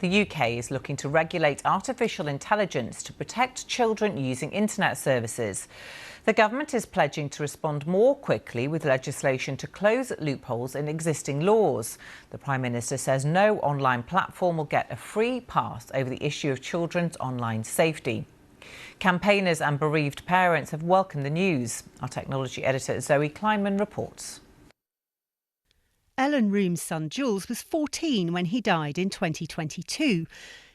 The UK is looking to regulate artificial intelligence to protect children using internet services. The government is pledging to respond more quickly with legislation to close loopholes in existing laws. The Prime Minister says no online platform will get a free pass over the issue of children's online safety. Campaigners and bereaved parents have welcomed the news. Our technology editor Zoe Kleinman reports. Ellen Room's son Jules was 14 when he died in 2022.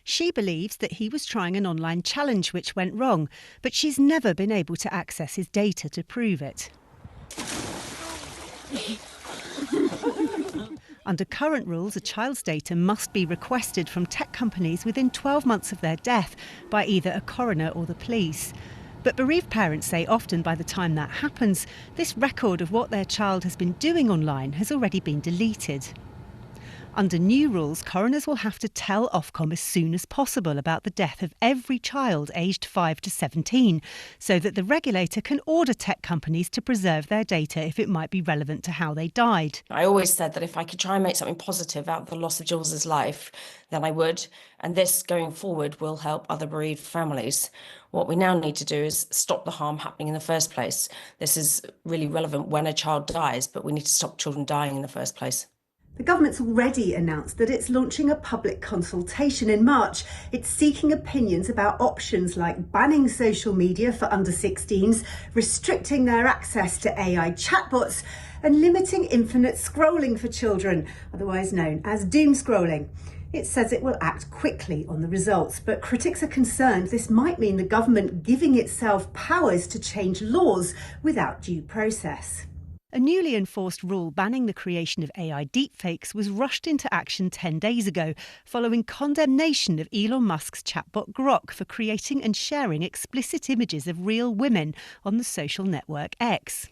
She believes that he was trying an online challenge which went wrong, but she's never been able to access his data to prove it. Under current rules, a child's data must be requested from tech companies within 12 months of their death by either a coroner or the police. But bereaved parents say often by the time that happens, this record of what their child has been doing online has already been deleted. Under new rules, coroners will have to tell Ofcom as soon as possible about the death of every child aged 5 to 17, so that the regulator can order tech companies to preserve their data if it might be relevant to how they died. I always said that if I could try and make something positive out of the loss of Jules's life, then I would. And this, going forward, will help other bereaved families. What we now need to do is stop the harm happening in the first place. This is really relevant when a child dies, but we need to stop children dying in the first place. The government's already announced that it's launching a public consultation in March. It's seeking opinions about options like banning social media for under 16s, restricting their access to AI chatbots, and limiting infinite scrolling for children, otherwise known as doom scrolling. It says it will act quickly on the results, but critics are concerned this might mean the government giving itself powers to change laws without due process. A newly enforced rule banning the creation of AI deepfakes was rushed into action 10 days ago, following condemnation of Elon Musk's chatbot Grok for creating and sharing explicit images of real women on the social network X.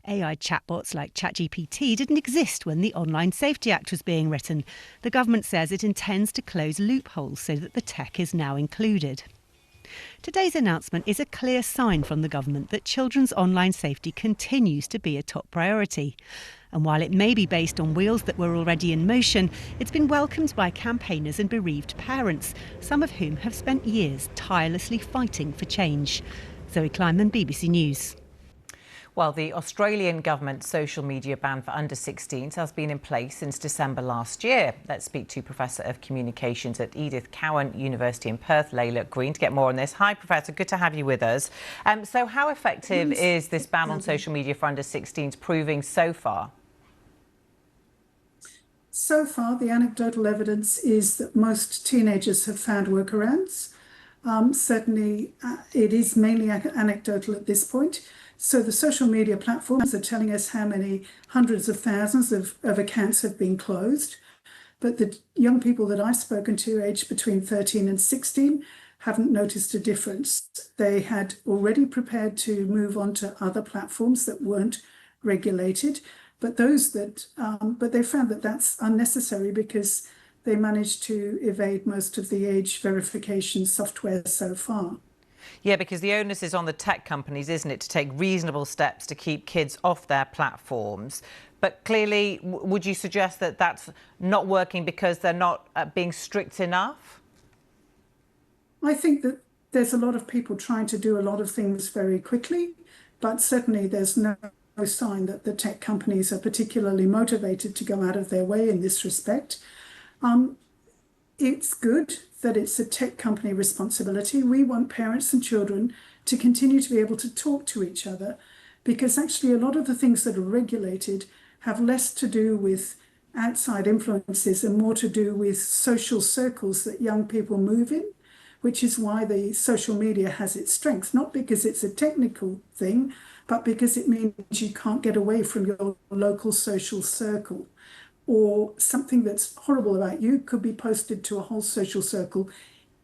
AI chatbots like ChatGPT didn't exist when the Online Safety Act was being written. The government says it intends to close loopholes so that the tech is now included. Today's announcement is a clear sign from the government that children's online safety continues to be a top priority. And while it may be based on wheels that were already in motion, it's been welcomed by campaigners and bereaved parents, some of whom have spent years tirelessly fighting for change. Zoe Kleinman, BBC News. Well, the Australian government's social media ban for under 16s has been in place since December last year. Let's speak to Professor of Communications at Edith Cowan University in Perth, Layla Green, to get more on this. Hi, Professor. Good to have you with us. So how effective is this ban on social media for under 16s proving so far? So far, the anecdotal evidence is that most teenagers have found workarounds. Certainly, it is mainly anecdotal at this point. So the social media platforms are telling us how many hundreds of thousands of accounts have been closed. But the young people that I've spoken to, aged between 13 and 16, haven't noticed a difference. They had already prepared to move on to other platforms that weren't regulated, but but they found that that's unnecessary because they managed to evade most of the age verification software so far. Yeah, because the onus is on the tech companies, isn't it, to take reasonable steps to keep kids off their platforms. But clearly, would you suggest that that's not working because they're not being strict enough? I think that there's a lot of people trying to do a lot of things very quickly, but certainly there's no sign that the tech companies are particularly motivated to go out of their way in this respect. It's good that it's a tech company responsibility. We want parents and children to continue to be able to talk to each other, because actually a lot of the things that are regulated have less to do with outside influences and more to do with social circles that young people move in, which is why the social media has its strength, not because it's a technical thing, but because it means you can't get away from your local social circle. Or something that's horrible about you could be posted to a whole social circle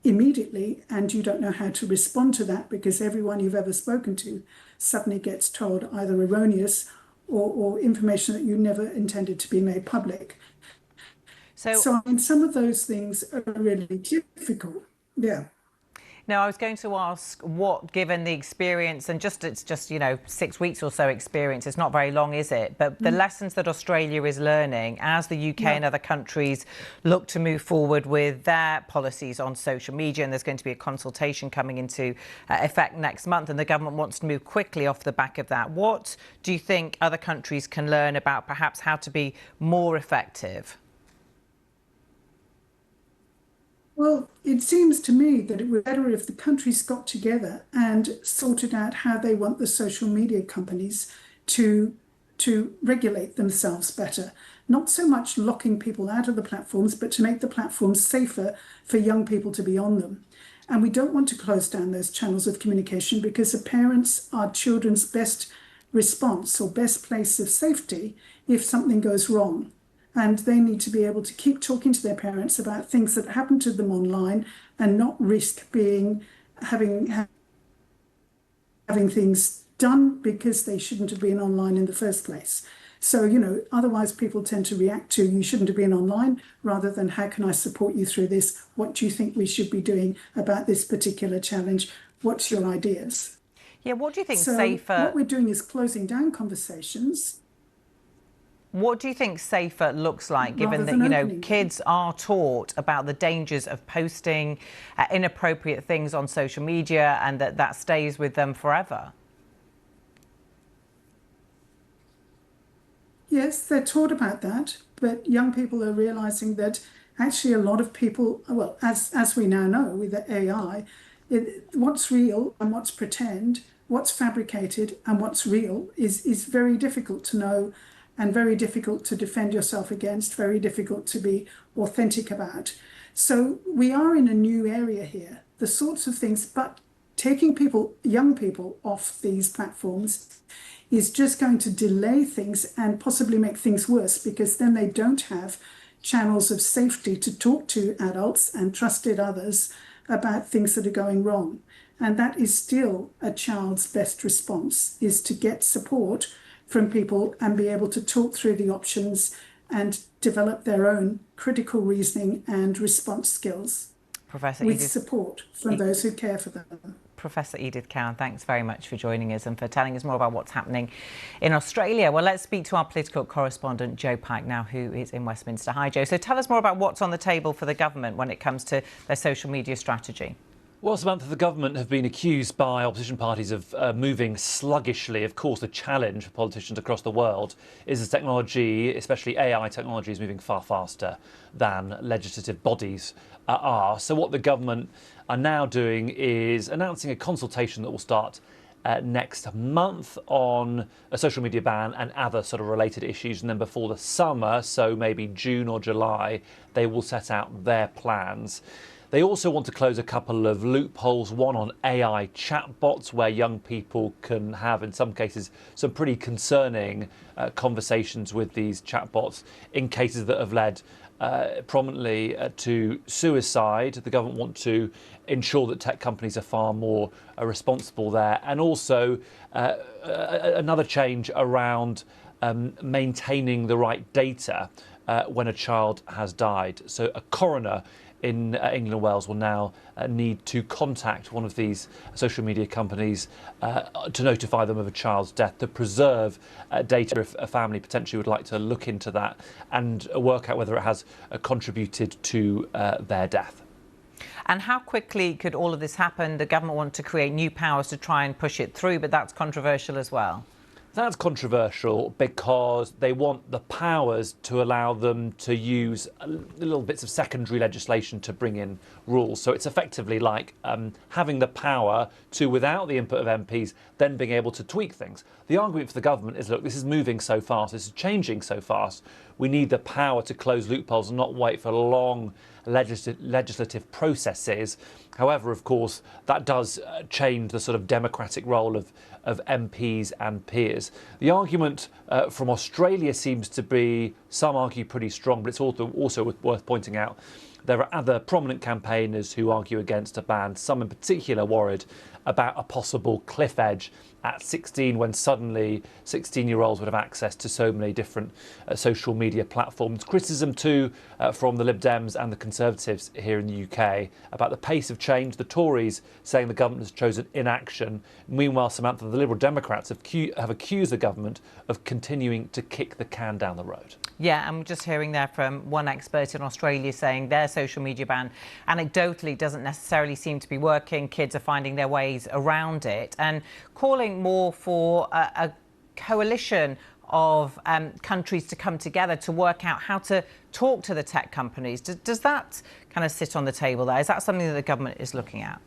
immediately, and you don't know how to respond to that because everyone you've ever spoken to suddenly gets told either erroneous or information that you never intended to be made public. So I mean, some of those things are really difficult. Yeah. No, I was going to ask what, given the experience, and it's just 6 weeks or so experience, it's not very long, is it? But the lessons that Australia is learning as the UK and other countries look to move forward with their policies on social media, and there's going to be a consultation coming into effect next month, and the government wants to move quickly off the back of that. What do you think other countries can learn about perhaps how to be more effective? Well, it seems to me that it would be better if the countries got together and sorted out how they want the social media companies to regulate themselves better. Not so much locking people out of the platforms, but to make the platforms safer for young people to be on them. And we don't want to close down those channels of communication, because the parents are children's best response or best place of safety if something goes wrong. And they need to be able to keep talking to their parents about things that happen to them online and not risk having things done because they shouldn't have been online in the first place. So, otherwise people tend to react to, you shouldn't have been online, rather than, how can I support you through this? What do you think we should be doing about this particular challenge? What's your ideas? Yeah, what do you think So safer? what we're doing is closing down conversations. What do you think safer looks like, given Rather than that, opening them. kids are taught about the dangers of posting inappropriate things on social media, and that stays with them forever? Yes, they're taught about that, but young people are realizing that actually a lot of people, well, as we now know with the AI, what's real and what's pretend, what's fabricated and what's real is very difficult to know, and very difficult to defend yourself against, very difficult to be authentic about. So we are in a new area here, the sorts of things, but taking young people off these platforms is just going to delay things and possibly make things worse, because then they don't have channels of safety to talk to adults and trusted others about things that are going wrong. And that is still a child's best response, is to get support from people and be able to talk through the options and develop their own critical reasoning and response skills with support from those who care for them. Professor Edith Cowan, thanks very much for joining us and for telling us more about what's happening in Australia. Well, let's speak to our political correspondent, Joe Pike, now, who is in Westminster. Hi, Joe. So tell us more about what's on the table for the government when it comes to their social media strategy. Well, Samantha, the government have been accused by opposition parties of moving sluggishly. Of course, the challenge for politicians across the world is as technology, especially AI technology, is moving far faster than legislative bodies are. So what the government are now doing is announcing a consultation that will start next month on a social media ban and other sort of related issues. And then before the summer, so maybe June or July, they will set out their plans. They also want to close a couple of loopholes, one on AI chatbots, where young people can have, in some cases, some pretty concerning conversations with these chatbots in cases that have led prominently to suicide. The government want to ensure that tech companies are far more responsible there. And also another change around maintaining the right data when a child has died. So a coroner in England and Wales will now need to contact one of these social media companies to notify them of a child's death, to preserve data if a family potentially would like to look into that and work out whether it has contributed to their death. And how quickly could all of this happen? The government want to create new powers to try and push it through, but that's controversial as well. That's controversial because they want the powers to allow them to use little bits of secondary legislation to bring in rules. So it's effectively like having the power to, without the input of MPs, then being able to tweak things. The argument for the government is, look, this is moving so fast, this is changing so fast, we need the power to close loopholes and not wait for long legislative processes. However, of course, that does change the sort of democratic role of MPs and peers. The argument from Australia seems to be, some argue, pretty strong, but it's also worth pointing out There are other prominent campaigners who argue against a ban, some in particular worried about a possible cliff edge at 16 when suddenly 16-year-olds would have access to so many different social media platforms. Criticism too from the Lib Dems and the Conservatives here in the UK about the pace of change. The Tories saying the government has chosen inaction. Meanwhile, Samantha, the Liberal Democrats have accused the government of continuing to kick the can down the road. Yeah, I'm just hearing there from one expert in Australia saying their social media ban anecdotally doesn't necessarily seem to be working. Kids are finding their ways around it and calling more for a coalition of countries to come together to work out how to talk to the tech companies. Does that kind of sit on the table there? Is that something that the government is looking at?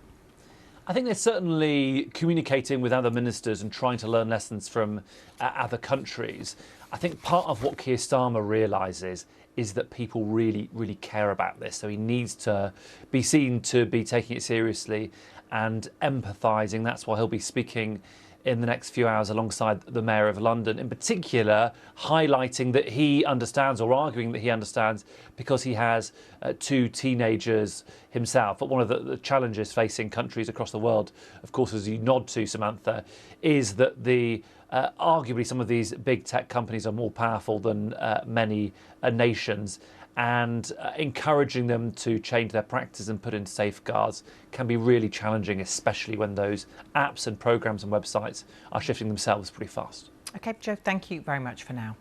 I think they're certainly communicating with other ministers and trying to learn lessons from other countries. I think part of what Keir Starmer realises is that people really, really care about this. So he needs to be seen to be taking it seriously and empathising. That's why he'll be speaking in the next few hours alongside the Mayor of London, in particular highlighting that he understands, or arguing that he understands, because he has two teenagers himself. But one of the challenges facing countries across the world, of course, as you nod to, Samantha, is that arguably some of these big tech companies are more powerful than many nations, and encouraging them to change their practices and put in safeguards can be really challenging, especially when those apps and programs and websites are shifting themselves pretty fast. OK, Joe, thank you very much for now.